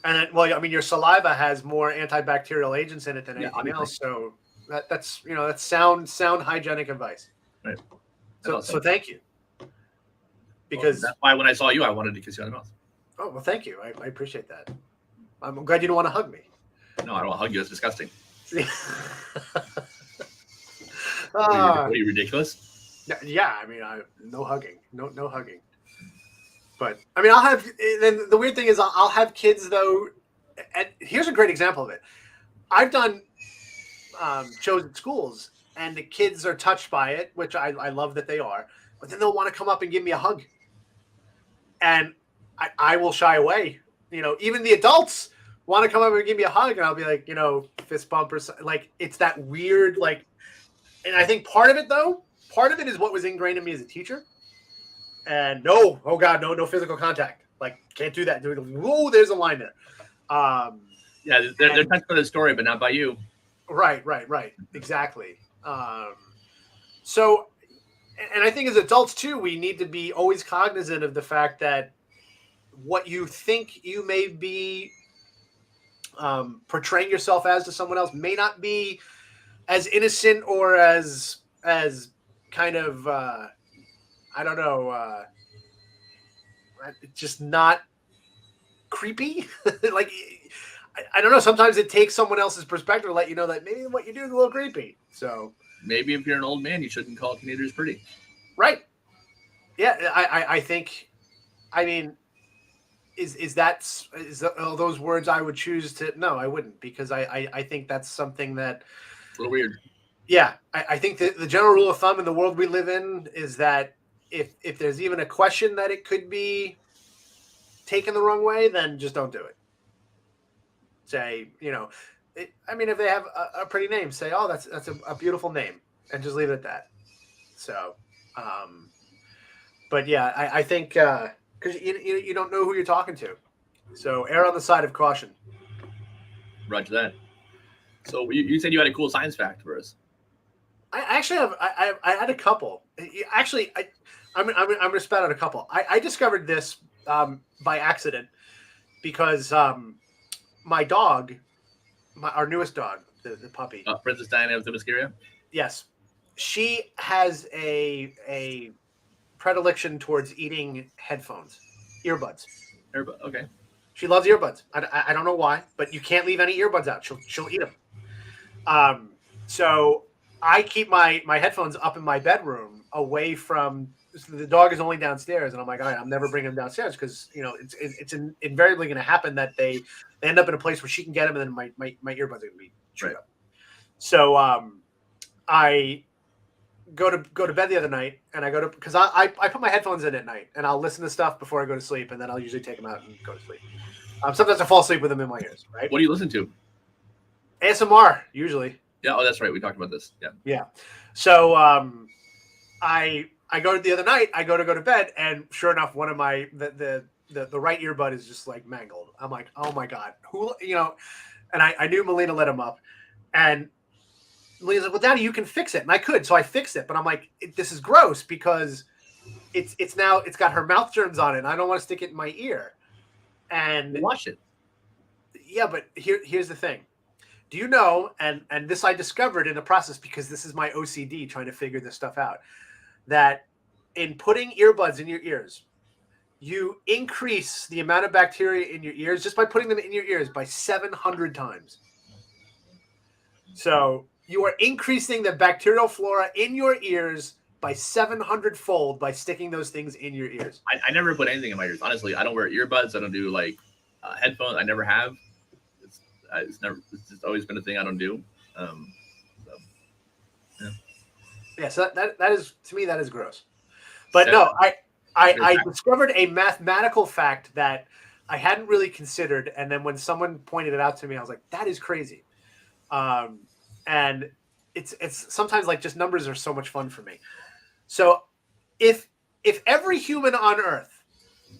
B: And then, your saliva has more antibacterial agents in it than anything else. So that's sound hygienic advice.
A: Right.
B: So thank you. Because
A: that's why when I saw you, I wanted to kiss you on the mouth.
B: Oh, well, thank you. I appreciate that. I'm glad you don't want to hug me.
A: No, I don't want to hug you. It's disgusting.
B: Are
A: you ridiculous?
B: Yeah, no hugging. No hugging. But I'll have. Then the weird thing is, I'll have kids though. And here's a great example of it. I've done chosen schools, and the kids are touched by it, which I love that they are, but then they'll want to come up and give me a hug. And I will shy away. Even the adults want to come up and give me a hug, and I'll be like, fist bump or something. Like, it's that weird, like, and I think part of it is what was ingrained in me as a teacher. And no, oh God, no physical contact. Like, can't do that. Whoa, there's a line there.
A: Yeah, they're touched by the story, but not by you.
B: Right. Exactly. So, and I think as adults too, we need to be always cognizant of the fact that what you think you may be portraying yourself as to someone else may not be as innocent or as kind of I don't know, just not creepy. Like, I don't know. Sometimes it takes someone else's perspective to let you know that maybe what you do is a little creepy. So
A: maybe if you're an old man, you shouldn't call teenagers pretty.
B: Right. Yeah, I think. I mean, is those words I would choose to? No, I wouldn't, because I think that's something that.
A: It's a little weird.
B: Yeah, I think that the general rule of thumb in the world we live in is that if there's even a question that it could be taken the wrong way, then just don't do it. Say, if they have a pretty name, say, oh, that's a beautiful name, and just leave it at that. So, but yeah, I think because you don't know who you're talking to, so err on the side of caution.
A: Roger that. So you said you had a cool science fact for us.
B: I actually have. I had a couple. Actually, I'm going to spout out a couple. I discovered this by accident because my dog, our newest dog, the puppy,
A: Princess Diana of Themyscira.
B: Yes, she has a predilection towards eating headphones, earbuds.
A: Okay.
B: She loves earbuds. I don't know why, but you can't leave any earbuds out. She'll eat them. So I keep my headphones up in my bedroom, away from. The dog is only downstairs, and I'm like, all right, I'm never bringing him downstairs because it's invariably going to happen that they end up in a place where she can get them, and then my earbuds are going to be chewed up. So I go to bed the other night, and I go because I put my headphones in at night, and I'll listen to stuff before I go to sleep, and then I'll usually take them out and go to sleep. Sometimes I fall asleep with them in my ears. Right?
A: What do you listen to?
B: ASMR usually.
A: Yeah. Oh, that's right. We talked about this. Yeah.
B: Yeah. So I go the other night. I go to bed, and sure enough, one of my the right earbud is just like mangled. I'm like, oh my God, who And I knew Melina let him up, and Melina's like, well, Daddy, you can fix it, and I could, so I fixed it. But I'm like, this is gross because it's got her mouth germs on it, and I don't want to stick it in my ear. And
A: wash it.
B: Yeah, but here's the thing. Do you know? And this I discovered in the process because this is my OCD trying to figure this stuff out. That in putting earbuds in your ears, you increase the amount of bacteria in your ears just by putting them in your ears by 700 times. So you are increasing the bacterial flora in your ears by 700-fold by sticking those things in your ears.
A: I never put anything in my ears. Honestly, I don't wear earbuds. I don't do headphones. I never have. It's just always been a thing I don't do.
B: Yeah, so that is, to me, that is gross. But no, I discovered a mathematical fact that I hadn't really considered, and then when someone pointed it out to me, I was like, that is crazy. And it's sometimes like just numbers are so much fun for me. So if every human on Earth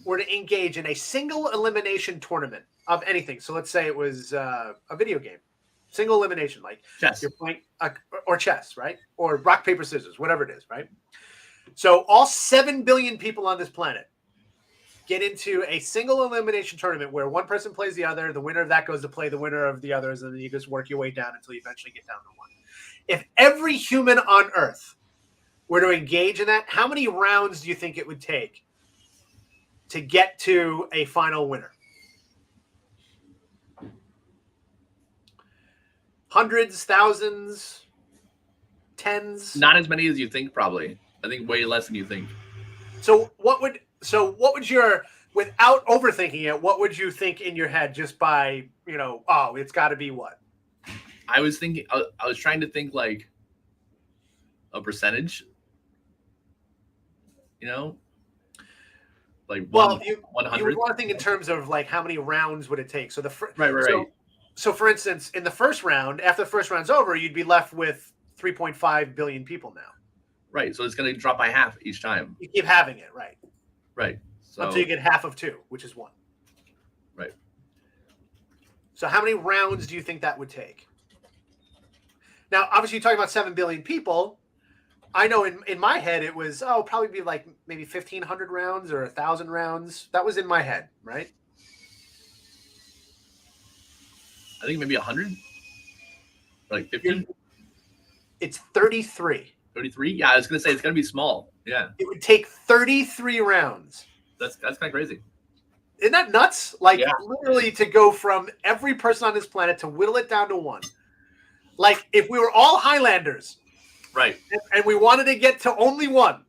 B: were to engage in a single elimination tournament of anything, so let's say it was a video game. Single elimination, like
A: chess.
B: You're playing or chess, right? Or rock, paper, scissors, whatever it is, right? So all 7 billion people on this planet get into a single elimination tournament where one person plays the other. The winner of that goes to play the winner of the others, and then you just work your way down until you eventually get down to one. If every human on Earth were to engage in that, how many rounds do you think it would take to get to a final winner? Hundreds, thousands, tens?
A: Not as many as you think, probably. I think way less than you think.
B: So what would your, without overthinking it, what would you think in your head just by, it's got to be what?
A: I was thinking. I was trying to think like a percentage. You know, like
B: Well, you would
A: 100.
B: want to think in terms of like how many rounds would it take. So
A: Right.
B: So for instance, in the first round, after the first round's over, you'd be left with 3.5 billion people now.
A: Right. So it's going to drop by half each time.
B: You keep having it, right?
A: Right. So,
B: until you get half of 2, which is 1.
A: Right.
B: So how many rounds do you think that would take? Now, obviously, you're talking about 7 billion people. I know in my head it was, probably be like maybe 1,500 rounds or 1,000 rounds. That was in my head, right?
A: I think maybe 100. Like 50.
B: It's 33.
A: 33. Yeah, I was going to say it's going to be small. Yeah.
B: It would take 33 rounds.
A: That's kind of crazy.
B: Isn't that nuts? Like literally to go from every person on this planet to whittle it down to 1. Like if we were all Highlanders,
A: right,
B: and we wanted to get to only 1,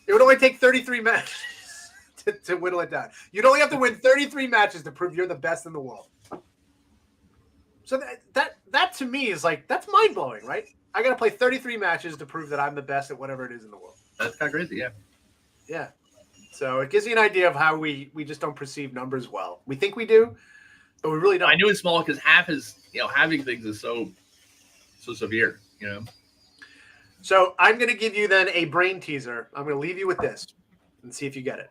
B: it would only take 33 matches to whittle it down. You'd only have to win 33 matches to prove you're the best in the world. So that to me is like, that's mind blowing, right? I got to play 33 matches to prove that I'm the best at whatever it is in the world.
A: That's kind of crazy, yeah.
B: Yeah. So it gives you an idea of how we just don't perceive numbers well. We think we do, but we really don't.
A: I knew it's small because having things is so severe,
B: So I'm going to give you then a brain teaser. I'm going to leave you with this and see if you get it.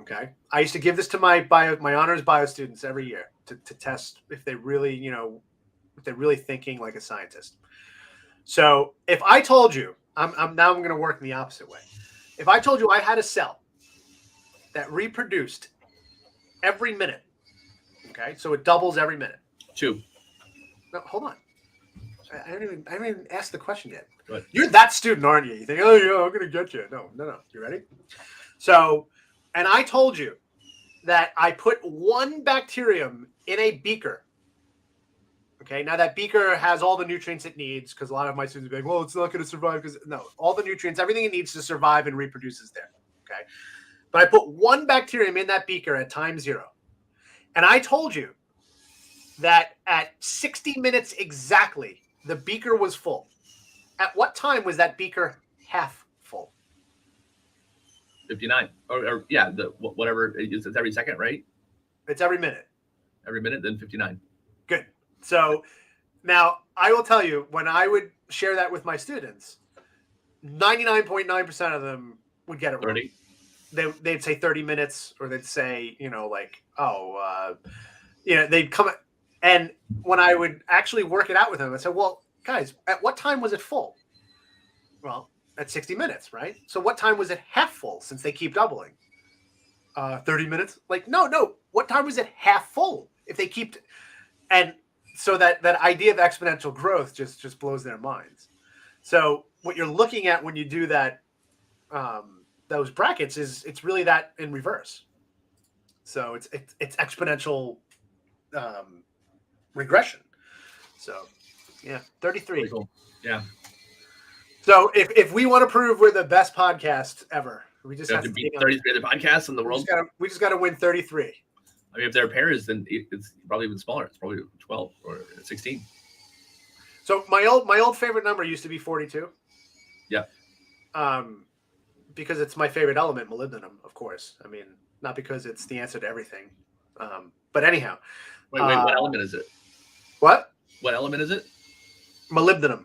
B: Okay. I used to give this to my honors bio students every year to test if they really, if they're really thinking like a scientist. So if I told you, I'm going to work in the opposite way. If I told you I had a cell that reproduced every minute, okay, so it doubles every minute.
A: 2.
B: No, hold on. I haven't even asked the question yet.
A: Good.
B: You're that student, aren't you? You think, oh yeah, I'm gonna get you. No. You ready? So, and I told you that I put 1 bacterium in a beaker. Okay, now that beaker has all the nutrients it needs, because a lot of my students be like, well, it's not going to survive because no, all the nutrients, everything it needs to survive and reproduce is there. Okay, but I put 1 bacterium in that beaker at time 0, and I told you that at 60 minutes exactly, the beaker was full. At what time was that beaker half full?
A: 59. Or yeah, whatever. It's every second, right?
B: It's every minute.
A: Every minute, then 59.
B: Good. So now I will tell you, when I would share that with my students, 99.9% of them would get it wrong.
A: 30.
B: They'd say 30 minutes, or they'd say, they'd come. And when I would actually work it out with them, I said, well, guys, at what time was it full? Well, at 60 minutes, right? So what time was it half full, since they keep doubling? 30 minutes? Like, no. What time was it half full if they keep... And so that idea of exponential growth just blows their minds. So what you're looking at when you do that, those brackets, is it's really that in reverse. So it's exponential regression. So yeah, 33.
A: Cool. Yeah.
B: So if we want to prove we're the best podcast ever, we just have to
A: beat 33 other podcasts in the world.
B: We just got to win 33.
A: I mean, if they're pairs, then it's probably even smaller. It's probably 12 or 16.
B: So my old favorite number used to be 42.
A: Yeah.
B: Because it's my favorite element, molybdenum, of course. I mean, not because it's the answer to everything. But anyhow.
A: Wait, what element is it?
B: What?
A: What element is it?
B: Molybdenum.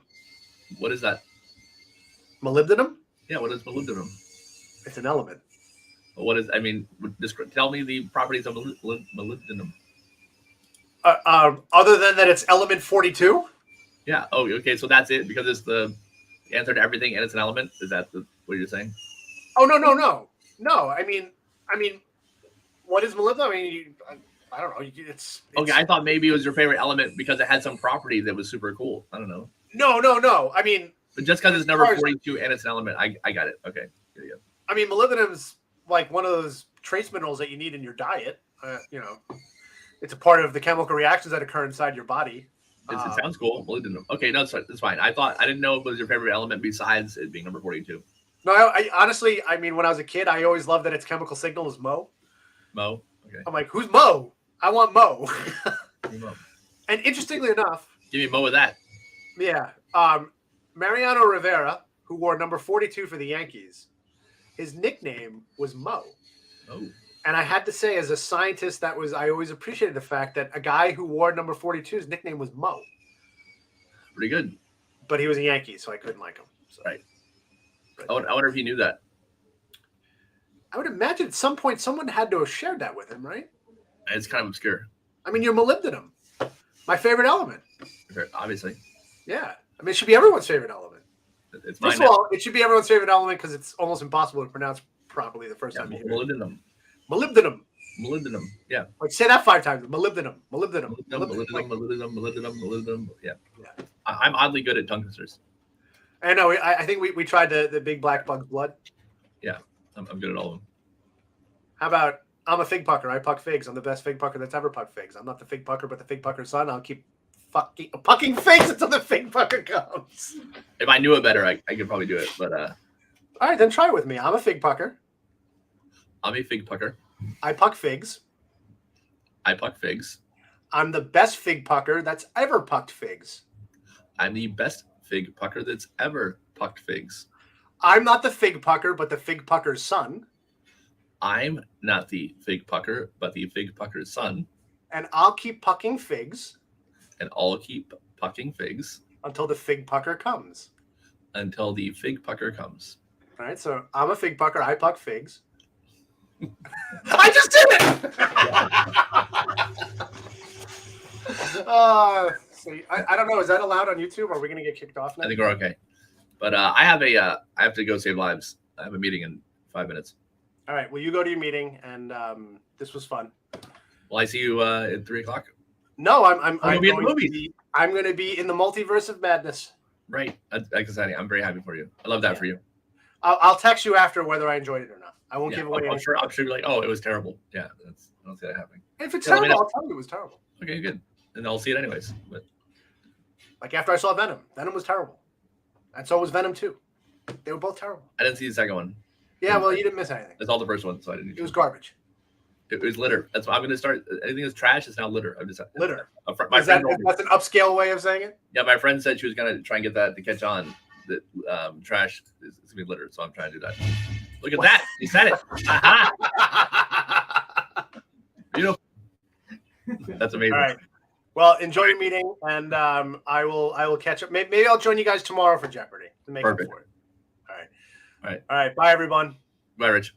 A: What is that?
B: Molybdenum?
A: Yeah, what is molybdenum?
B: It's an element.
A: Tell me the properties of molybdenum.
B: Other than that, it's element 42?
A: Yeah. Oh, okay. So that's it, because it's the answer to everything and it's an element? Is that what you're saying?
B: Oh, no. No, I mean, what is molybdenum? I mean, I don't know. It's
A: okay, I thought maybe it was your favorite element because it had some property that was super cool. I don't know.
B: No. I mean...
A: But just because it's number 42 and it's an element, I got it. Okay. Here you go.
B: I mean, molybdenum's like one of those trace minerals that you need in your diet. It's a part of the chemical reactions that occur inside your body.
A: It sounds cool. Molybdenum. Okay, no, it's fine. I didn't know it was your favorite element besides it being number 42.
B: No, I honestly, when I was a kid, I always loved that its chemical signal is Mo.
A: Mo? Okay.
B: I'm like, who's Mo? I want Mo.
A: Mo.
B: And interestingly enough,
A: Give me Mo with that.
B: Yeah. Mariano Rivera, who wore number 42 for the Yankees, his nickname was Mo.
A: Oh.
B: And I had to say, as a scientist, I always appreciated the fact that a guy who wore number 42's nickname was Mo.
A: Pretty good.
B: But he was a Yankee, so I couldn't like him. So.
A: Right. I wonder if he knew that.
B: I would imagine at some point someone had to have shared that with him, right?
A: It's kind of obscure.
B: I mean, you're molybdenum. My favorite element.
A: Obviously.
B: Yeah. I mean, it should be everyone's favorite element.
A: It's
B: First of all, it should be everyone's favorite element because it's almost impossible to pronounce properly the first time you hear
A: molybdenum.
B: it. Molybdenum.
A: Molybdenum. Yeah.
B: Like, say that 5 times. Molybdenum. Molybdenum.
A: Molybdenum. Yeah. I'm oddly good at tongue twisters.
B: I know. I think we tried the big black bug's blood.
A: Yeah. I'm good at all of them.
B: How about I'm a fig pucker. I puck figs. I'm the best fig pucker that's ever pucked figs. I'm not the fig pucker, but the fig pucker's son. I'll keep pucking figs until the fig pucker comes.
A: If I knew it better, I could probably do it. But
B: all right, then try it with me. I'm a fig pucker.
A: I'm a fig pucker.
B: I puck figs.
A: I puck figs.
B: I'm the best fig pucker that's ever pucked figs.
A: I'm the best fig pucker that's ever pucked figs.
B: I'm not the fig pucker, but the fig pucker's son.
A: I'm not the fig pucker, but the fig pucker's son.
B: And I'll keep pucking figs.
A: And I'll keep pucking figs.
B: Until the fig pucker comes.
A: Until the fig pucker comes.
B: All right, so I'm a fig pucker. I puck figs. I just did it! See, I don't know. Is that allowed on YouTube? Or are we going to get kicked off now?
A: I think we're okay. But I have to go save lives. I have a meeting in 5 minutes.
B: All right. Well, you go to your meeting, and this was fun.
A: Will I see you at 3:00?
B: No, I'm
A: going to be in the movies.
B: I'm going to be in the multiverse of madness.
A: Right. That's exciting. I'm very happy for you. I love that for you.
B: I'll text you after whether I enjoyed it or not. I won't give away anything.
A: I'm sure you're like, oh, it was terrible. Yeah, I don't see that happening.
B: If it's terrible, I'll tell you it was terrible.
A: Okay, good. And I'll see it anyways. But
B: like after I saw Venom. Venom was terrible. And so was Venom 2. They were both terrible.
A: I didn't see the second one.
B: Yeah, well, you didn't miss anything.
A: It's all the first one, so I didn't.
B: It was garbage.
A: It was litter. That's why I'm going to start. Anything that's trash is now litter. I'm just
B: litter.
A: That's
B: an upscale way of saying it?
A: Yeah, my friend said she was going to try and get that to catch on. That trash is going to be litter, so I'm trying to do that. Look at that. You said it. Aha. Beautiful. That's amazing.
B: All right. Well, enjoy your meeting, and I will catch up. Maybe I'll join you guys tomorrow for Jeopardy to make up for it. All right. All right. Bye, everyone.
A: Bye, Rich.